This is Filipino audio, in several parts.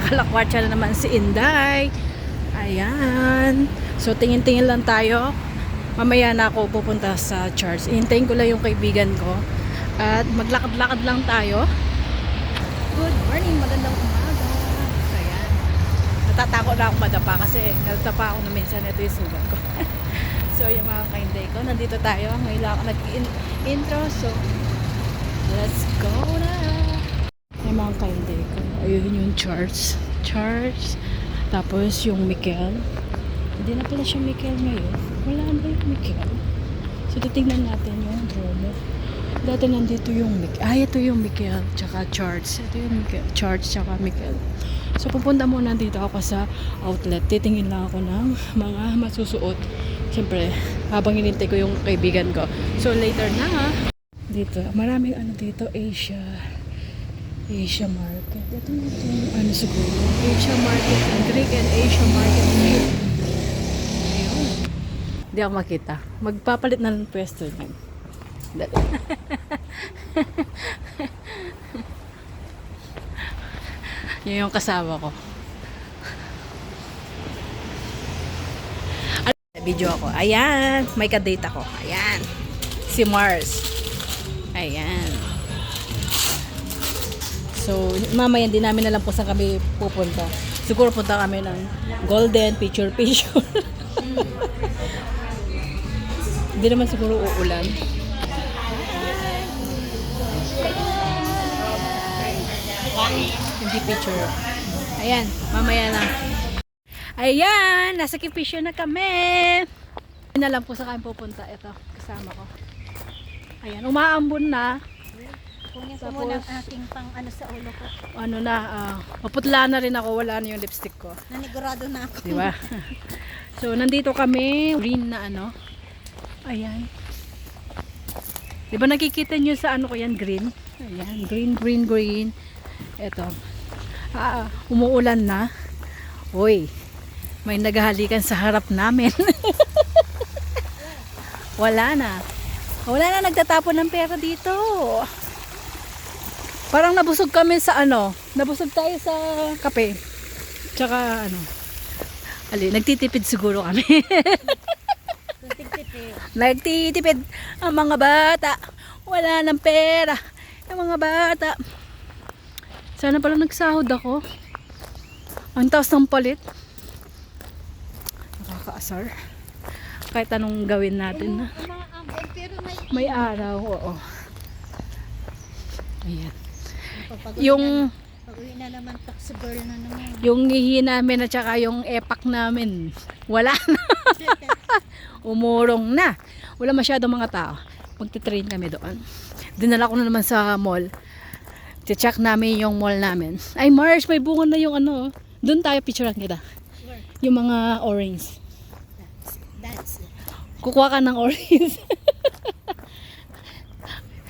Kalakwatsa na naman si Inday. Ayan. So, tingin-tingin lang tayo. Mamaya na ako pupunta sa church. Ihintayin ko lang yung kaibigan ko. At maglakad-lakad lang tayo. Good morning, magandang umaga. Ayan. Natatakot na ako madapa kasi natapa ako na minsan. Ito yung sugat ko. So, yung mga kainday ko, nandito tayo. Ngayon lang ako nag-intro. So, let's go na. Yung mga kainday ko. Ayun yung church. Tapos yung Mikel. Hindi na pala siya Mikel ngayon. Wala na yung Mikel. So, titignan natin yung drone. Dati nandito yung Mikel. Ito yung Mikel. Tsaka Church. Ito yung Mikel. Church tsaka Mikel. So, pupunta muna dito ako sa outlet. Titingin lang ako ng mga masusuot. Siyempre, habang hinintay ko yung kaibigan ko. So, later na. Dito. Maraming ano dito. Asia Market. Ito yung ano siguro. Asia Market. Greek and Asia Market. Ayun. Hindi ako makita. Magpapalit na ng pwesto niyan. Dali. Yun yung kasama ko. Video ako. Ayan. May ka-date ako. Ayan. Si Mars. Ayan. So, mamaya din namin alam po saan kami pupunta. Siguro punta kami ng Golden Picture. Hindi naman siguro uulan. Hindi picture. Ayan, mamaya na. Ayan, nasa Kipisyo na kami. Hindi na lang po sa kami pupunta. Ito, kasama ko. Ayan, umaambon na. Kunin ko muna ang aking pang ano sa ulo ko. Ano na, maputla na rin ako. Wala na yung lipstick ko. Nanigurado na ako. Diba? So, nandito kami. Green na ano. Ayan. Diba nakikita nyo sa ano ko yan? Green. Ayan. Green. Ito. Umuulan na. Uy. May naghahalikan sa harap namin. Wala na. Nagtatapon ng pera dito. Parang nabusog kami sa ano. Nabusog tayo sa kape. Tsaka ano. Nagtitipid siguro kami. Nagtitipid ang mga bata. Wala ng pera. Ang mga bata. Sana pala nagsahod ako. Ang taas ng palit. Nakakaasar. Kahit anong gawin natin. May araw. Oo. Ayan. Yung pag-uwi na naman, taxable na naman. yung ihi namin at saka yung epak namin. Wala na. Umurong na. Wala masyadong mga tao. Magte-train kami doon. Dinala ko na naman sa mall. Check namin yung mall namin. Ay Mars, may bunga na yung ano. Doon tayo picturean kita. Yung mga orange. That's it. Kukuha ka ng orange.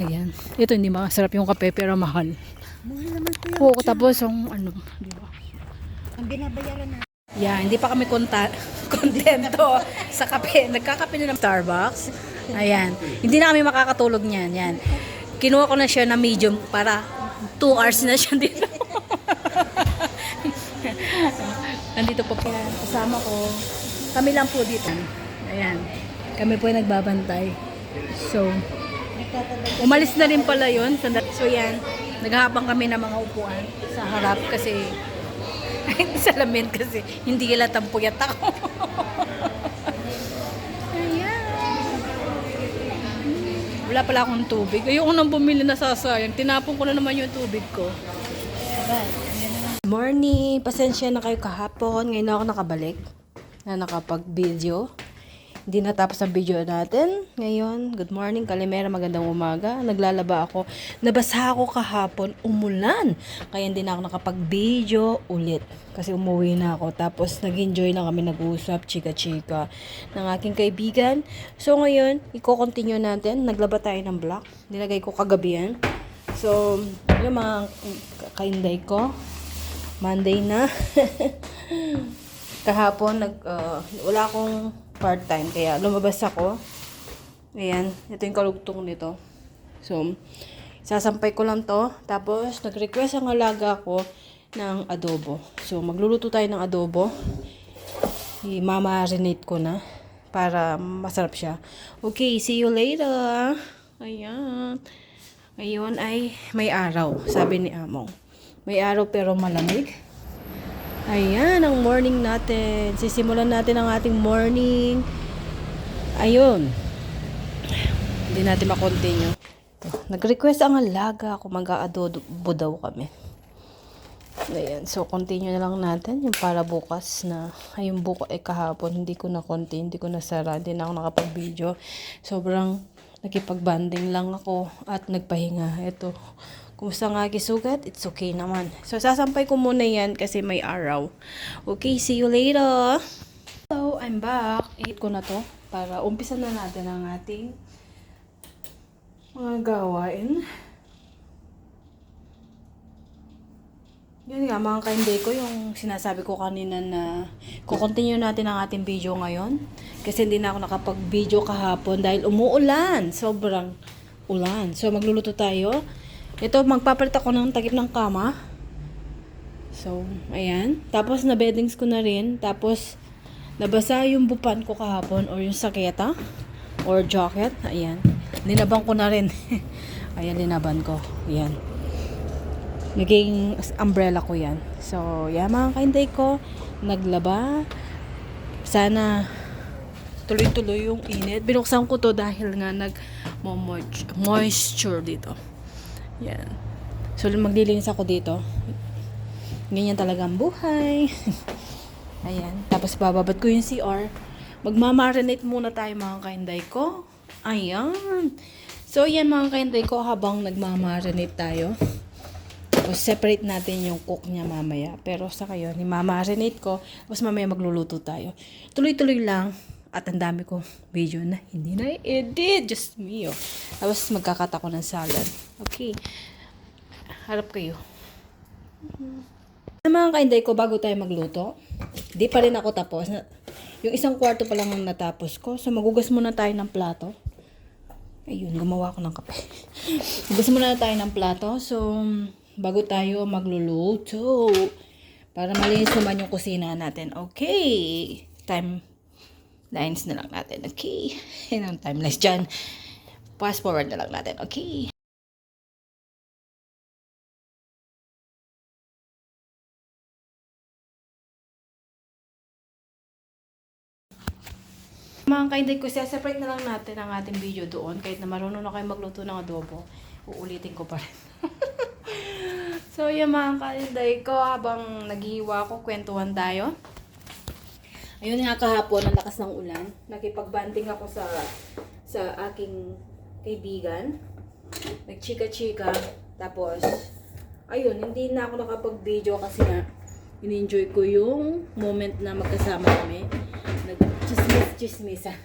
Ayan. Ito hindi masarap yung kape pero mahal. Mahal naman ko yun. Oo, tapos yung ano, di ba? Ang binabayaran na. Yeah, hindi pa kami kontento sa kape. Nagkakape na ng Starbucks. Ayan. Hindi na kami makakatulog niyan. Yan. Kinuha ko na siya na medium para 2 hours na siya dito. Nandito po po. Kasama ko. Kami lang po dito. Ayan. Kami po yung nagbabantay. So, umalis na rin pala yun. So, yan. Naghahabang kami ng mga upuan sa harap kasi salamin kasi hindi kilatang puyat ako. Ayan. Wala pala akong tubig. Ayoko nang bumili na sasayang. Tinapon ko na naman yung tubig ko. Morning. Pasensya na kayo kahapon. Ngayon ako nakabalik na nakapag-video. Hindi natapos ang video natin. Ngayon, good morning, Kalimera, magandang umaga. Naglalaba ako. Nabasa ako kahapon, umulan. Kaya hindi na ako nakapag-video ulit. Kasi umuwi na ako. Tapos, nag-enjoy na kami nag-uusap, chika-chika ng aking kaibigan. So, ngayon, i-continue natin. Naglaba tayo ng block. Nilagay ko kagabi yan. So, yung mga kainday ko. Monday na. Kahapon, wala akong part-time. Kaya lumabas ako. Ayan. Ito yung kalugtong nito. So, sasampay ko lang to. Tapos, nag-request ang alaga ko ng adobo. So, magluluto tayo ng adobo. I-mamarinate ko na para masarap siya. Okay, see you later. Ayan. Ngayon ay may araw, sabi ni Among. May araw pero malamig. Ayan, ang morning natin. Sisimulan natin ang ating morning. Ayun. Hindi natin makontinue. Nag-request ang alaga kung mag-aadobo daw kami. Ayan, so continue na lang natin yung para bukas na, ay yung kahapon, hindi ko nasara, hindi na ako nakapag-video. Sobrang nakipag-banding lang ako at nagpahinga. Ito, kumusta nga kisugat? It's okay naman. So, sasampay ko muna yan kasi may araw. Okay, see you later! So, I'm back. Eat ko na to para umpisa na natin ang ating mga gawain. Yun nga mga ka-hindi ko, yung sinasabi ko kanina na kukontinue natin ang ating video ngayon. Kasi hindi na ako nakapag-video kahapon dahil umuulan. Sobrang ulan. So magluluto tayo. Ito, magpapalit ako ng takip ng kama. So, ayan. Tapos na-beddings ko na rin. Tapos, nabasa yung bupan ko kahapon or yung saketa or jacket. Ayan. Linaban ko na rin. Ayan, linaban ko. Ayan. Naging umbrella ko yan. So, yan mga kainday ko. Naglaba. Sana tuloy-tuloy yung init. Binuksan ko to dahil nga moisture dito. Yan. So, maglilinis ako dito. Ganyan talaga ang buhay. Ayan. Tapos, bababad ko yung CR. Magmamarinate muna tayo mga kainday ko. Ayan. So, yan mga kainday ko habang nagmamarinate tayo. Tapos, separate natin yung cook niya mamaya. Pero sa kayo, ni-marinate ko. Tapos, mamaya magluluto tayo. Tuloy-tuloy lang. At ang dami ko video na hindi na edit. Just me, oh. Tapos, magkakat ako ng salad. Okay. Harap kayo. Mga kainday ko, bago tayo magluto, di pa rin ako tapos. Yung 1/4 pa lang ang natapos ko. So, magugas muna tayo ng plato. Ayun, gumawa ako ng kape. Magugas muna tayo ng plato. So, bago tayo magluluto. Para malinis naman yung kusina natin. Okay. Timelines na lang natin. Okay. Yan ang timelines dyan. Fast forward na lang natin. Okay. Mga kainday ko, separate na lang natin ang ating video doon. Kahit na marunong na kayo magluto ng adobo, uulitin ko pa rin. So, yung mga kainday ko, habang naghihiwa ako, kwentuhan tayo. Ayun nga kahapon, ang lakas ng ulan. Nakipag-banding ako sa aking kaibigan. Nagchika-chika. Tapos, ayun, hindi na ako nakapag-video kasi nga, in-enjoy ko yung moment na magkasama kami. Nag-chismis-chismisa.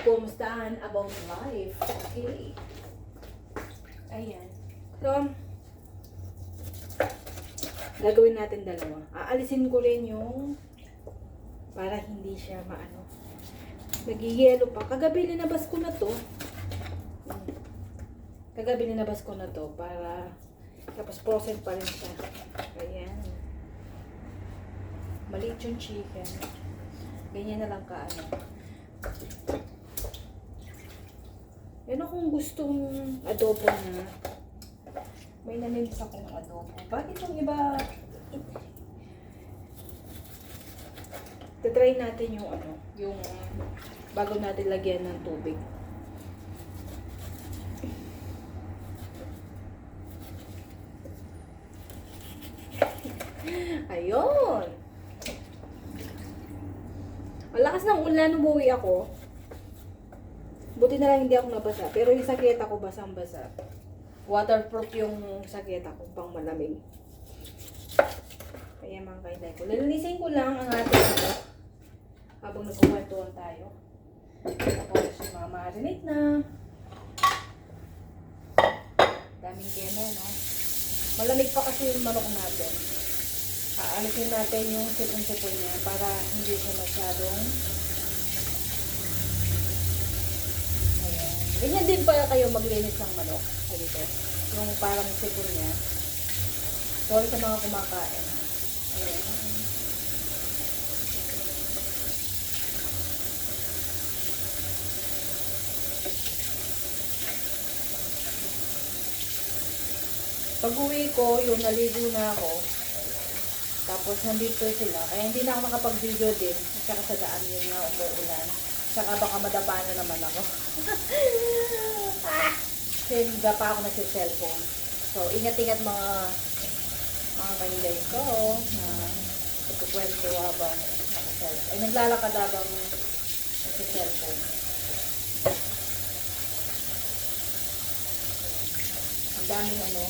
Kumustahan about life. Okay. Ayan. So, gagawin natin dalawa. Aalisin ko rin yung para hindi siya maano. Nag-yellow pa. Kagabi linabas ko na to. Kagabi linabas ko na to para tapos frozen pa rin siya. Ayan. Maliit yung chicken. Ganyan na lang kaano. Yan akong gustong adobo na may nanilis ako ng adobo. Bakit yung iba try natin yung ano, yung bago natin lagyan ng tubig. Ayun. Ang lakas ng ulan nung buwi ako. Buti na lang hindi ako nabasa. Pero yung saketa ko basang-basa. Waterproof yung saketa ko pang malamig. Kaya mga kainday ko. Lalinisin ko lang ang ating ano. Habang nagkukwentuhan tayo. Tapos mamarinate na. Daming keme, no? Malamig pa kasi yung manok natin. Aalisin natin yung sipon-sipon niya para hindi siya masyadong ayan. Ganyan din pala kayo maglinis ng manok. Ganito. Yung parang sipon niya. Sorry sa mga kumakain. Ayan. Pag uwi ko, yun, naligo na ako. Tapos nandito sila. Kaya hindi na ako makapag-video din. At saka sa daan yun nga umuulan. Saka baka madapa na naman ako. Kasi dapa ako na sa cellphone. So, ingat-ingat mga kainday ko na nagkukwento habang naka-cellphone. Ay, naglalakad habang naka-cellphone. Ang daming ano.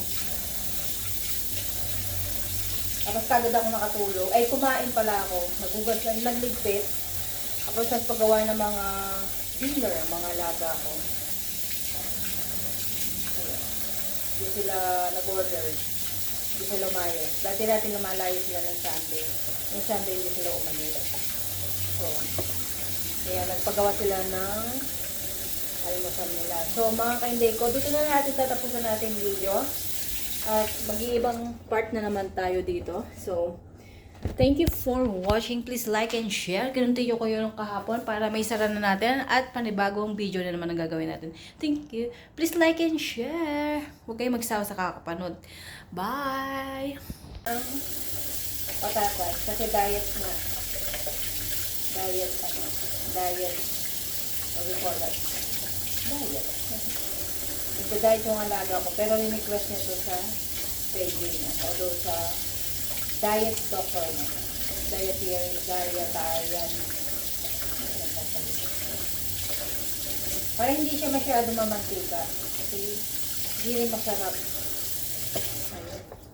Tapos kagad ako nakatulog. Ay, kumain pala ako. Nagugas na, nagligpit. Tapos nagpagawa ng mga dinner, mga laga ko. Ayan. Hindi sila nag-order. Hindi sila umayos. Dati natin lumalayo sila ng Sunday. Yung Sunday hindi sila umalis. So, kaya nagpagawa sila ng almusal nila. So, mga kainday ko, dito na natin tatapusan natin video. At mag-iibang part na naman tayo dito. So, thank you for watching. Please like and share. Ganun tayo ko yung kahapon para may sara na natin. At panibagong video na naman ang gagawin natin. Thank you. Please like and share. Huwag kayong magsawa sa kakapanood. Bye! Patatas. Kasi diet na. Diet. What do you call that? Diet. Nagda-diet yung alaga ko, pero request niya to sa page niya, o doon sa diet doctor niya. Dietarian. Para hindi siya masyado mamantika. Kasi hindi rin masarap.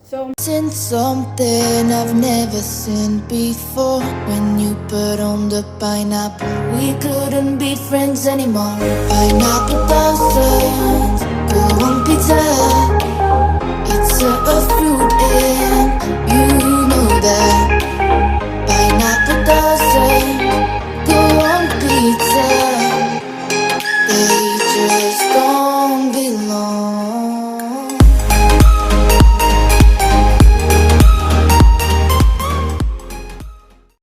So, Seen something I've never seen before. When you put on the pineapple, we couldn't be friends anymore. Pineapple blossoms, go on pizza.